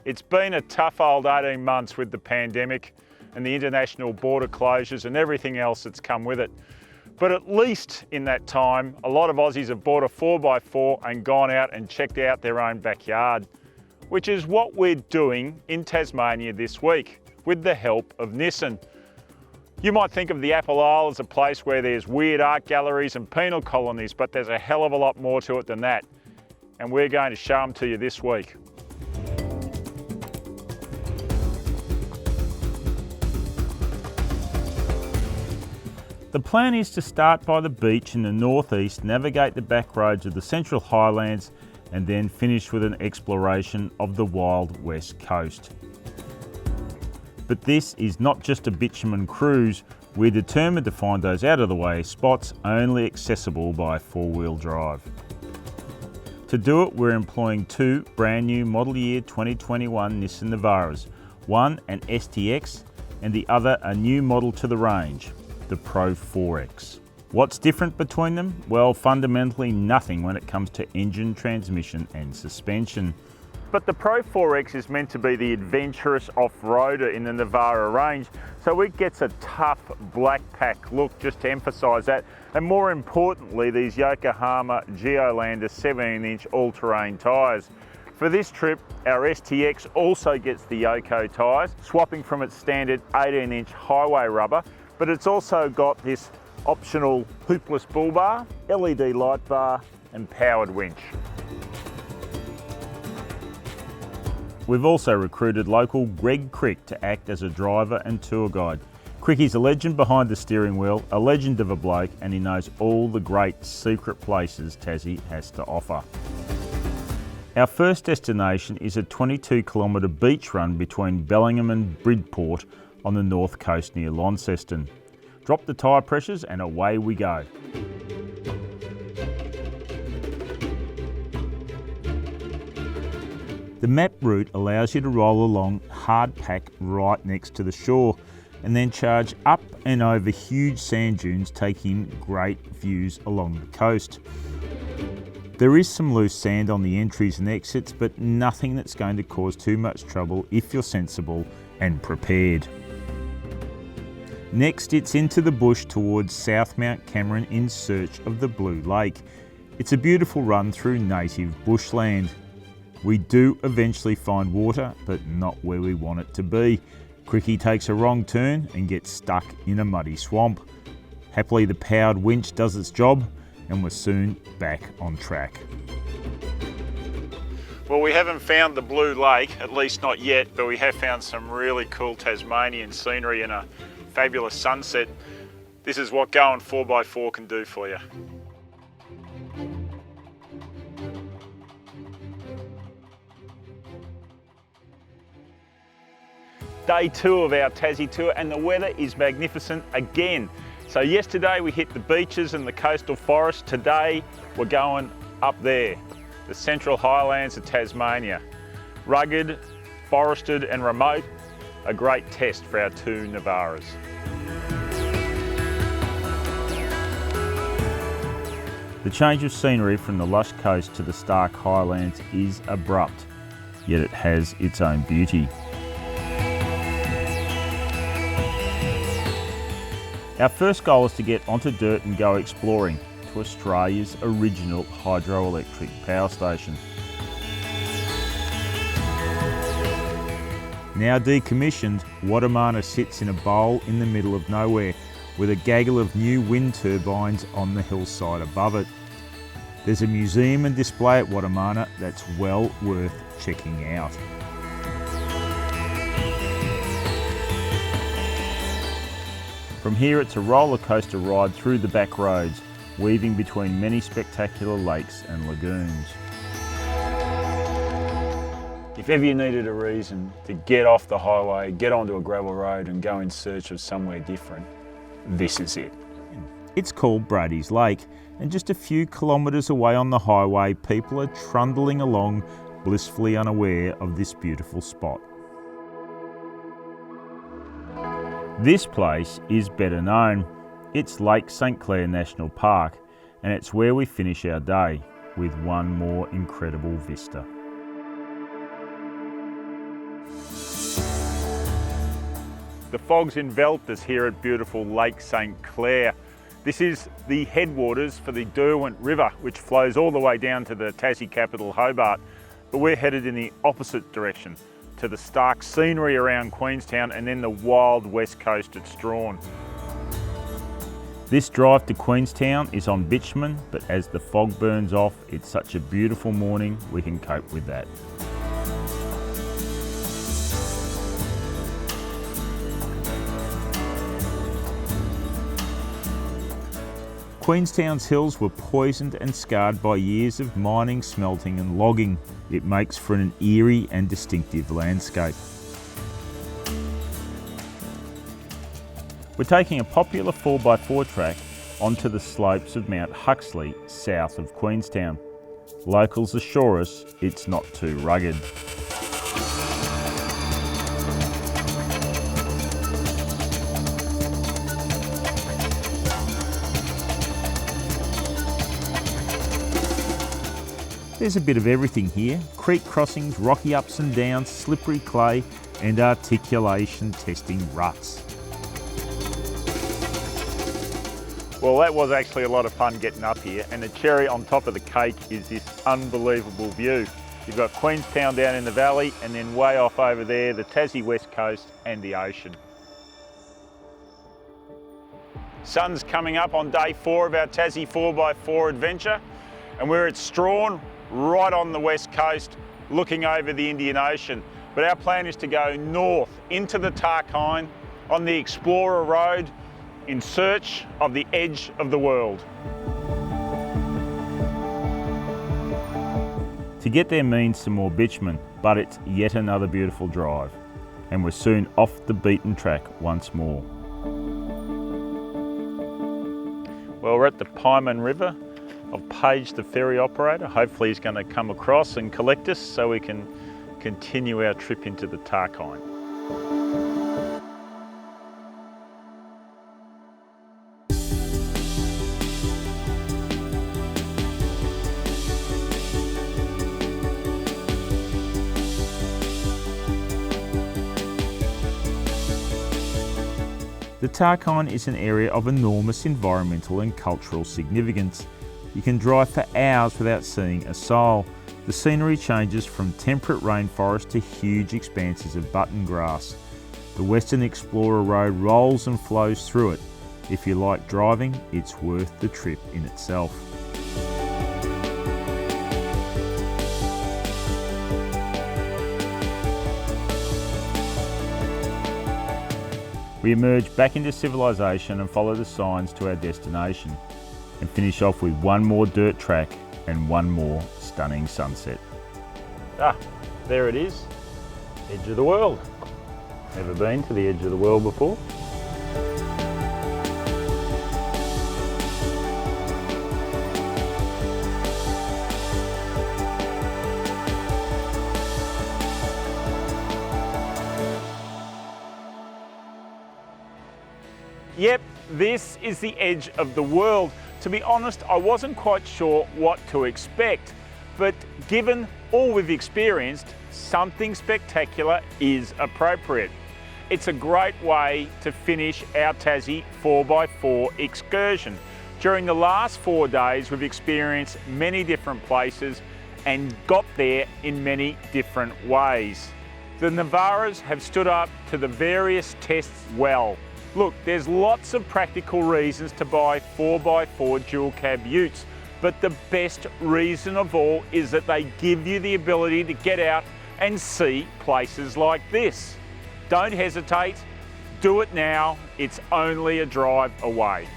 It's been a tough old 18 months with the pandemic and the international border closures and everything else that's come with it. But at least in that time, a lot of Aussies have bought a 4x4 and gone out and checked out their own backyard, which is what we're doing in Tasmania this week with the help of Nissan. You might think of the Apple Isle as a place where there's weird art galleries and penal colonies, but there's a hell of a lot more to it than that. And we're going to show them to you this week. The plan is to start by the beach in the northeast, navigate the back roads of the Central Highlands, and then finish with an exploration of the wild west coast. But this is not just a bitumen cruise. We're determined to find those out of the way spots only accessible by four-wheel drive. To do it, we're employing two brand new model year 2021 Nissan Navaras, one an STX and the other a new model to the range, the Pro 4X. What's different between them? Well, fundamentally nothing when it comes to engine, transmission and suspension. But the Pro 4X is meant to be the adventurous off-roader in the Navara range, so it gets a tough black pack look, just to emphasise that. And more importantly, these Yokohama Geolandar 17-inch all-terrain tyres. For this trip, our STX also gets the Yoko tyres, swapping from its standard 18-inch highway rubber, but it's also got this optional hoopless bull bar, LED light bar and powered winch. We've also recruited local Greg Crick to act as a driver and tour guide. Cricky's a legend behind the steering wheel, a legend of a bloke, and he knows all the great secret places Tassie has to offer. Our first destination is a 22-kilometre beach run between Bellingham and Bridport on the north coast near Launceston. Drop the tyre pressures and away we go. The map route allows you to roll along hard pack right next to the shore and then charge up and over huge sand dunes, taking great views along the coast. There is some loose sand on the entries and exits, but nothing that's going to cause too much trouble if you're sensible and prepared. Next, it's into the bush towards South Mount Cameron in search of the Blue Lake. It's a beautiful run through native bushland. We do eventually find water, but not where we want it to be. Cricky takes a wrong turn and gets stuck in a muddy swamp. Happily, the powered winch does its job and we're soon back on track. Well, we haven't found the Blue Lake, at least not yet, but we have found some really cool Tasmanian scenery and a fabulous sunset. This is what going 4x4 can do for you. Day 2 of our Tassie tour and the weather is magnificent again. So yesterday we hit the beaches and the coastal forest. Today we're going up there, the Central Highlands of Tasmania. Rugged, forested and remote, a great test for our two Navaras. The change of scenery from the lush coast to the stark highlands is abrupt, yet it has its own beauty. Our first goal is to get onto dirt and go exploring to Australia's original hydroelectric power station. Now decommissioned, WADDAMAMA sits in a bowl in the middle of nowhere with a gaggle of new wind turbines on the hillside above it. There's a museum and display at WADDAMAMA that's well worth checking out. From here it's a roller coaster ride through the back roads, weaving between many spectacular lakes and lagoons. If ever you needed a reason to get off the highway, get onto a gravel road and go in search of somewhere different, this is it. It's called BRADYS Lake, and just a few kilometres away on the highway, people are trundling along, blissfully unaware of this beautiful spot. This place is better known. It's Lake St Clair National Park, and it's where we finish our day with one more incredible vista. The fog's enveloped us here at beautiful Lake St Clair. This is the headwaters for the Derwent River, which flows all the way down to the Tassie capital, Hobart. But we're headed in the opposite direction, to the stark scenery around Queenstown and then the wild west coast at STRAHAN. This drive to Queenstown is on bitumen, but as the fog burns off, it's such a beautiful morning, we can cope with that. Queenstown's hills were poisoned and scarred by years of mining, smelting and logging. It makes for an eerie and distinctive landscape. We're taking a popular 4x4 track onto the slopes of Mount Huxley, south of Queenstown. Locals assure us it's not too rugged. There's a bit of everything here: creek crossings, rocky ups and downs, slippery clay and articulation testing ruts. Well, that was actually a lot of fun getting up here, and the cherry on top of the cake is this unbelievable view. You've got Queenstown down in the valley and then way off over there the Tassie west coast and the ocean. Sun's coming up on day 4 of our Tassie 4x4 adventure, and we're at STRAHAN, right on the west coast, looking over the Indian Ocean. But our plan is to go north into the TARKINE on the Explorer Road in search of the edge of the world. To get there means some more bitumen, but it's yet another beautiful drive. And we're soon off the beaten track once more. Well, we're at the PIEMAN River. I've paged the ferry operator. Hopefully he's going to come across and collect us so we can continue our trip into the TARKINE. The TARKINE is an area of enormous environmental and cultural significance. You can drive for hours without seeing a soul. The scenery changes from temperate rainforest to huge expanses of button grass. The Western Explorer Road rolls and flows through it. If you like driving, it's worth the trip in itself. We emerge back into civilization and follow the signs to our destination, and finish off with one more dirt track and one more stunning sunset. Ah, there it is, edge of the world. Never been to the edge of the world before. Yep, this is the edge of the world. To be honest, I wasn't quite sure what to expect, but given all we've experienced, something spectacular is appropriate. It's a great way to finish our Tassie 4x4 excursion. During the last 4 days, we've experienced many different places and got there in many different ways. The Navaras have stood up to the various tests well. Look, there's lots of practical reasons to buy 4x4 dual cab utes, but the best reason of all is that they give you the ability to get out and see places like this. Don't hesitate, do it now, it's only a drive away.